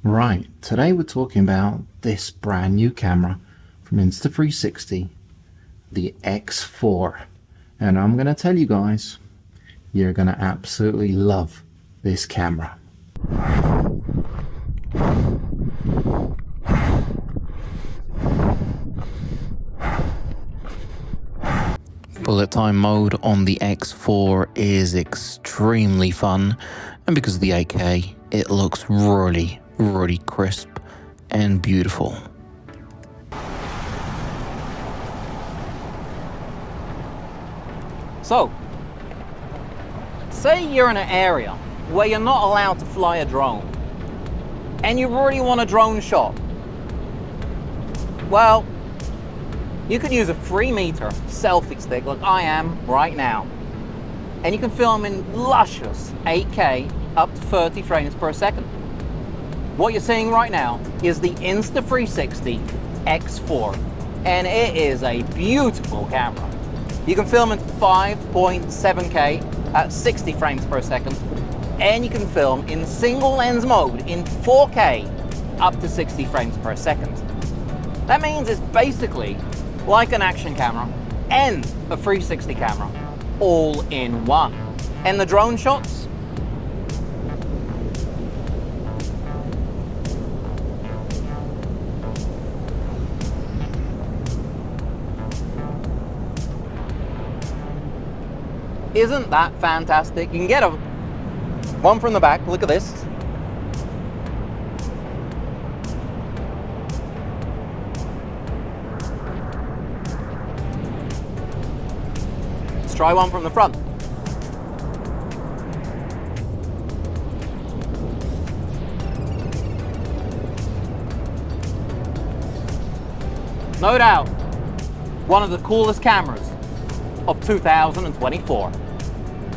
Right, today we're talking about this brand new camera from Insta360, the X4. And I'm going to tell you guys, you're going to absolutely love this camera. Bullet time mode on the X4 is extremely fun, and because of the 8K, it looks really crisp and beautiful. So, say you're in an area where you're not allowed to fly a drone, and you really want a drone shot. Well, you could use a 3-meter selfie stick like I am right now, and you can film in luscious 8K up to 30 frames per second. What you're seeing right now is the Insta360 X4, and it is a beautiful camera. You can film in 5.7K at 60 frames per second, and you can film in single lens mode in 4K up to 60 frames per second. That means it's basically like an action camera and a 360 camera all in one. And the drone shots, isn't that fantastic? You can get one from the back. Look at this. Let's try one from the front. No doubt, one of the coolest cameras of 2024.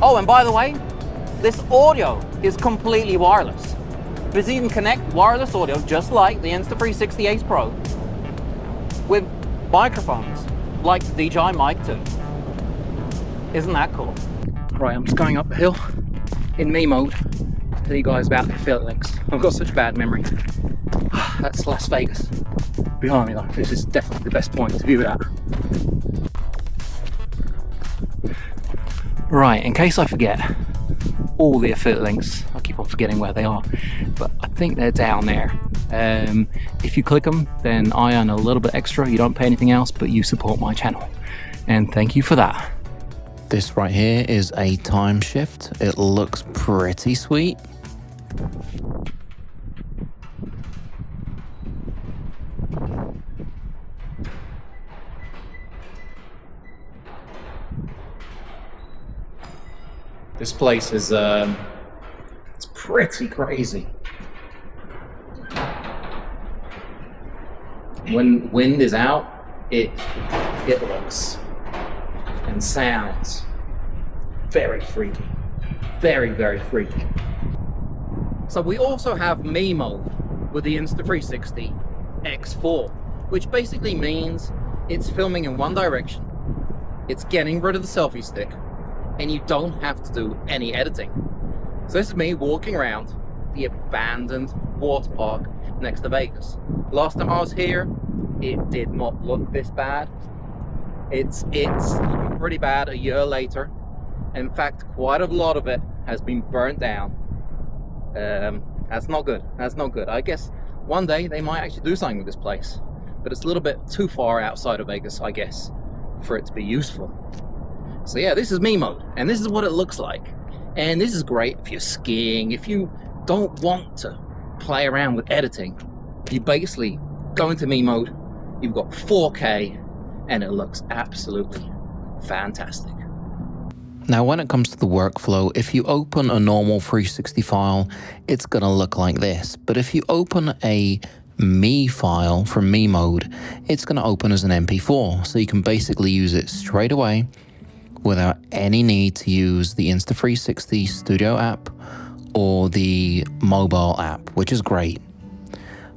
Oh, and by the way, this audio is completely wireless, because you can connect wireless audio just like the Insta360 Ace Pro with microphones like the DJI Mic 2. Isn't that cool? Right, I'm just going up the hill in me mode to tell you guys about the affiliate links. I've got such bad memory. That's Las Vegas behind me though. This is definitely the best point to view it at. Right, in case I forget all the affiliate links, I keep on forgetting where they are, but I think they're down there. If you click them, then I earn a little bit extra. You don't pay anything else, but you support my channel, and thank you for that. This right here is a time shift. It looks pretty sweet. This place is it's pretty crazy. When wind is out, it looks and sounds very freaky. Very freaky. So we also have me mode with the Insta360 X4, which basically means it's filming in one direction. It's getting rid of the selfie stick, and you don't have to do any editing. So this is me walking around the abandoned water park next to Vegas. Last time I was here, it did not look this bad. It's looking pretty bad a year later. In fact, quite a lot of it has been burnt down. That's not good. That's not good. I guess one day they might actually do something with this place, but it's a little bit too far outside of Vegas, I guess, for it to be useful. So yeah, this is me mode, and this is what it looks like. And this is great if you're skiing. If you don't want to play around with editing, you basically go into me mode, you've got 4K, and it looks absolutely fantastic. Now, when it comes to the workflow, if you open a normal 360 file, it's gonna look like this. But if you open a me file from me mode, it's gonna open as an MP4. So you can basically use it straight away without any need to use the Insta360 Studio app or the mobile app, which is great.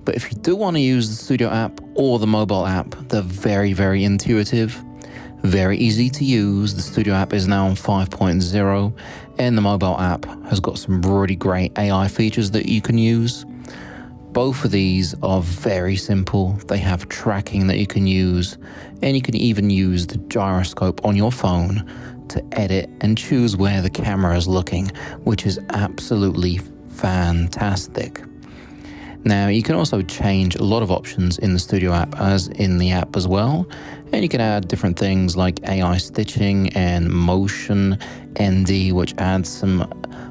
But if you do want to use the Studio app or the mobile app, they're very intuitive, very easy to use. The Studio app is now on 5.0, and the mobile app has got some really great AI features that you can use. Both of these are very simple. They have tracking that you can use, and you can even use the gyroscope on your phone to edit and choose where the camera is looking, which is absolutely fantastic. Now, you can also change a lot of options in the Studio app as in the app as well, and you can add different things like AI stitching and motion ND, which adds some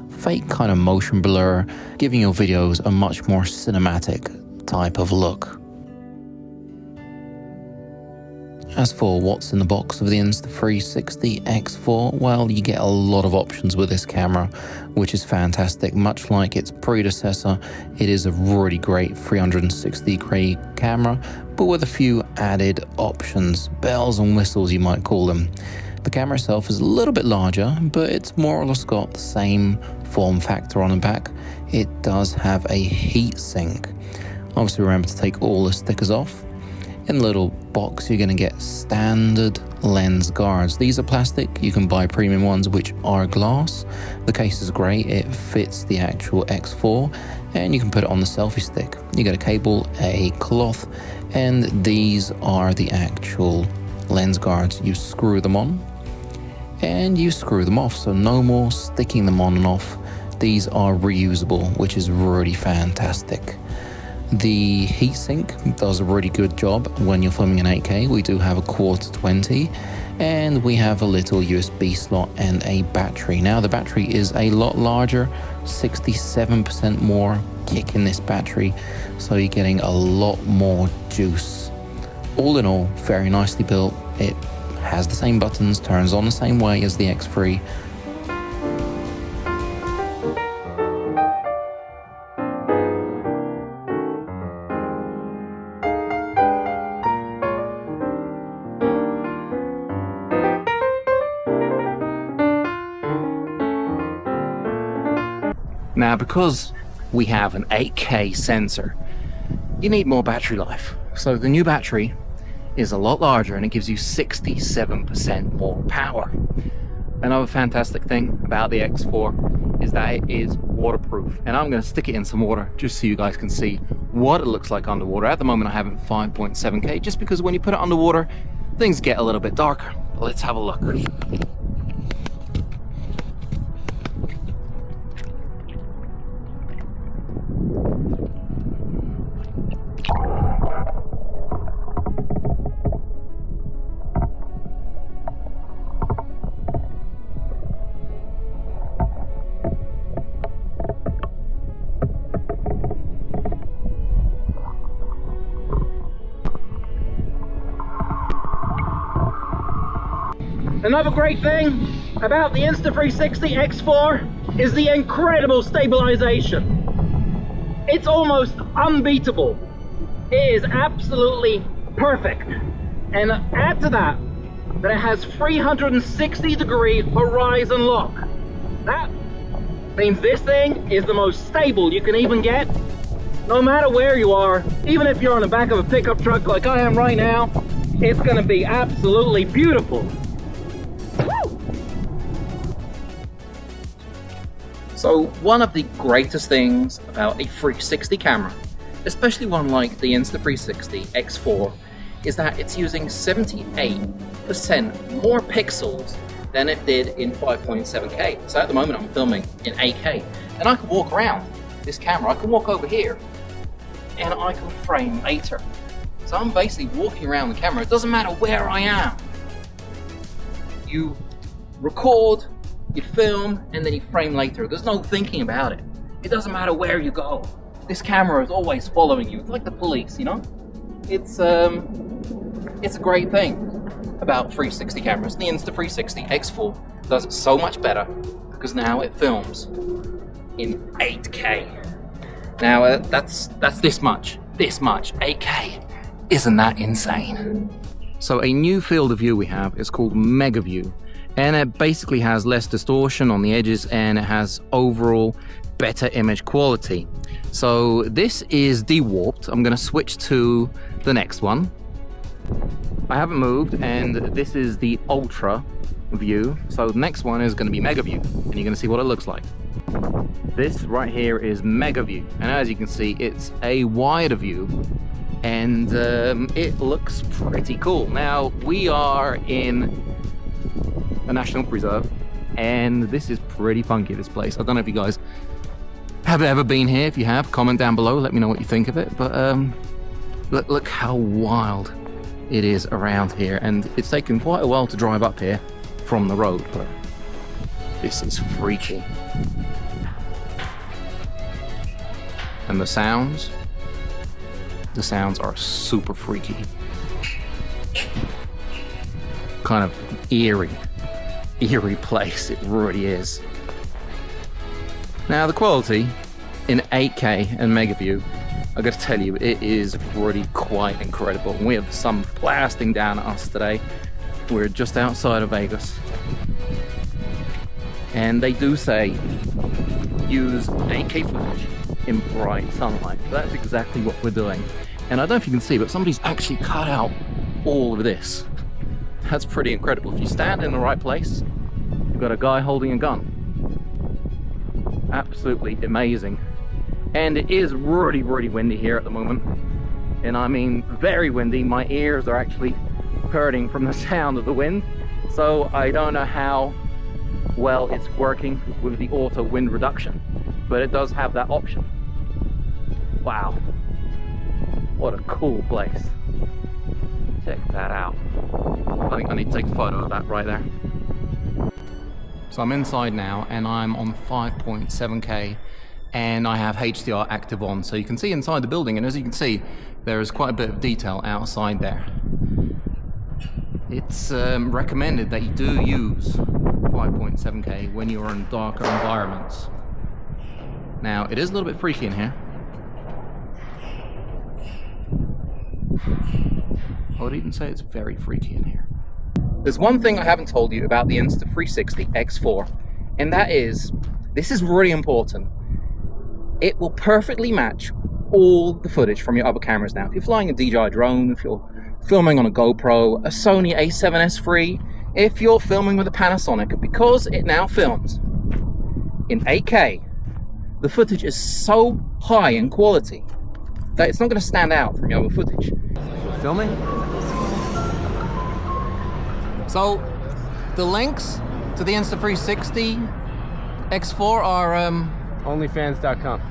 fake kind of motion blur, giving your videos a much more cinematic type of look. As for what's in the box of the Insta360 X4, well, you get a lot of options with this camera, which is fantastic. Much like its predecessor, it is a really great 360-degree camera, but with a few added options, bells and whistles you might call them. The camera itself is a little bit larger, but it's more or less got the same form factor on the back. It does have a heat sink. Obviously remember to take all the stickers off. In the little box, you're going to get standard lens guards. These are plastic. You can buy premium ones which are glass. The case is great. It fits the actual X4 and you can put it on the selfie stick. You get a cable, a cloth, and these are the actual lens guards. You screw them on and you screw them off, so no more sticking them on and off. These are reusable, which is really fantastic. The heatsink does a really good job when you're filming in 8K. We do have a quarter 20 and we have a little USB slot and a battery. Now the battery is a lot larger, 67% more kick in this battery, so you're getting a lot more juice. All in all, very nicely built. It has the same buttons, turns on the same way as the X3. Now, because we have an 8K sensor, you need more battery life. So the new battery is a lot larger and it gives you 67% more power. Another fantastic thing about the X4 is that it is waterproof. And I'm going to stick it in some water just so you guys can see what it looks like underwater. At the moment I have it 5.7K, just because when you put it underwater, things get a little bit darker. But let's have a look. Another great thing about the Insta360 X4 is the incredible stabilization. It's almost unbeatable. It is absolutely perfect. And add to that it has 360-degree horizon lock. That means this thing is the most stable you can even get. No matter where you are, even if you're on the back of a pickup truck like I am right now, it's going to be absolutely beautiful. So one of the greatest things about a 360 camera, especially one like the Insta360 X4, is that it's using 78% more pixels than it did in 5.7K. So at the moment I'm filming in 8K, and I can walk around this camera, I can walk over here, and I can frame later. So I'm basically walking around the camera, it doesn't matter where I am. You record, you film, and then you frame later. There's no thinking about it. It doesn't matter where you go. This camera is always following you. It's like the police, you know? It's a great thing about 360 cameras. The Insta360 X4 does it so much better because now it films in 8K. Now that's this much. 8K. Isn't that insane? So a new field of view we have is called Mega View. And it basically has less distortion on the edges and it has overall better image quality. So this is de-warped. I'm going to switch to the next one. I haven't moved, and this is the Ultra view. So the next one is going to be Mega View, and you're going to see what it looks like. This right here is Mega View, and as you can see, it's a wider view, and it looks pretty cool. Now, we are in a national preserve, and this is pretty funky, this place. I don't know if you guys have ever been here. If you have, comment down below, let me know what you think of it. But look how wild it is around here, and it's taken quite a while to drive up here from the road, but this is freaky. And the sounds are super freaky. Kind of eerie place, it really is. Now the quality in 8K and Mega View, I gotta tell you, it is really quite incredible. We have the sun blasting down at us today. We're just outside of Vegas. And they do say use 8K footage in bright sunlight. That's exactly what we're doing. And I don't know if you can see, but somebody's actually cut out all of this. That's pretty incredible. If you stand in the right place, you've got a guy holding a gun. Absolutely amazing. And it is really windy here at the moment. And I mean, very windy. My ears are actually hurting from the sound of the wind. So I don't know how well it's working with the auto wind reduction, but it does have that option. Wow, what a cool place. Check that out. I think I need to take a photo of that right there. So I'm inside now, and I'm on 5.7K, and I have HDR active on, so you can see inside the building, and as you can see, there is quite a bit of detail outside there. It's recommended that you do use 5.7K when you're in darker environments. Now, it is a little bit freaky in here. I would even say it's very freaky in here. There's one thing I haven't told you about the Insta360 X4, and that is, this is really important. It will perfectly match all the footage from your other cameras now. If you're flying a DJI drone, if you're filming on a GoPro, a Sony a7S III, if you're filming with a Panasonic, because it now films in 8K, the footage is so high in quality that it's not going to stand out from your other footage. Filming? So, the links to the Insta360 X4 are Onlyfans.com.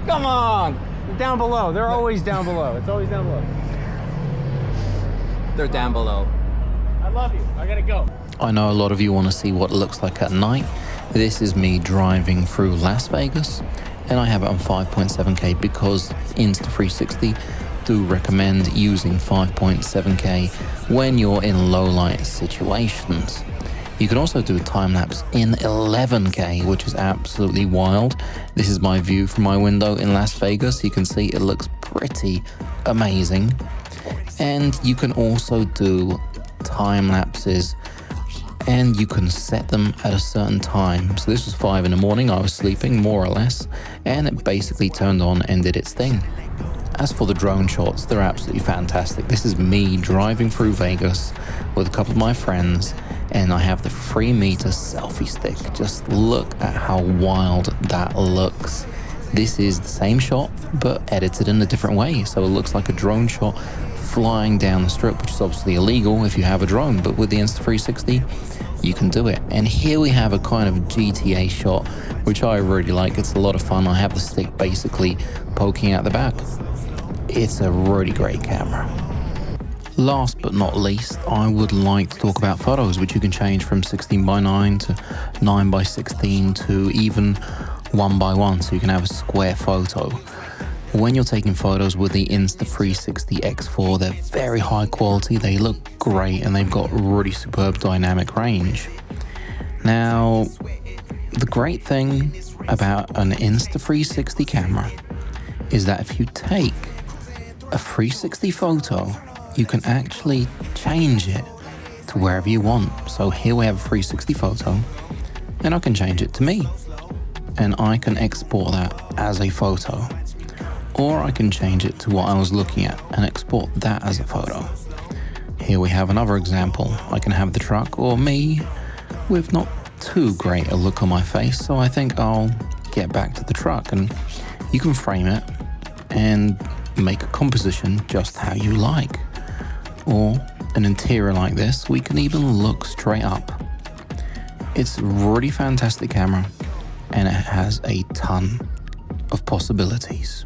Come on! Down below. They're always down below. It's always down below. They're down below. I love you. I gotta go. I know a lot of you want to see what it looks like at night. This is me driving through Las Vegas, and I have it on 5.7K because Insta360 do recommend using 5.7K when you're in low light situations. You can also do a time lapse in 11K, which is absolutely wild. This is my view from my window in Las Vegas. You can see it looks pretty amazing. And you can also do time lapses, and you can set them at a certain time. So this was 5 in the morning, I was sleeping more or less, and it basically turned on and did its thing. As for the drone shots, they're absolutely fantastic. This is me driving through Vegas with a couple of my friends, and I have the 3-meter selfie stick. Just look at how wild that looks. This is the same shot, but edited in a different way. So it looks like a drone shot flying down the strip, which is obviously illegal if you have a drone, but with the Insta360, you can do it. And here we have a kind of GTA shot, which I really like. It's a lot of fun. I have the stick basically poking out the back. It's a really great camera. Last but not least, I would like to talk about photos, which you can change from 16:9 to 9:16 to even 1:1, so you can have a square photo. When you're taking photos with the Insta360 X4, they're very high quality, they look great, and they've got really superb dynamic range. Now, the great thing about an Insta360 camera is that if you take a 360 photo, you can actually change it to wherever you want. So here we have a 360 photo, and I can change it to me, and I can export that as a photo. Or I can change it to what I was looking at and export that as a photo. Here we have another example. I can have the truck or me with not too great a look on my face, so I think I'll get back to the truck, and you can frame it and make a composition just how you like. Or an interior like this, we can even look straight up. It's a really fantastic camera, and it has a ton of possibilities.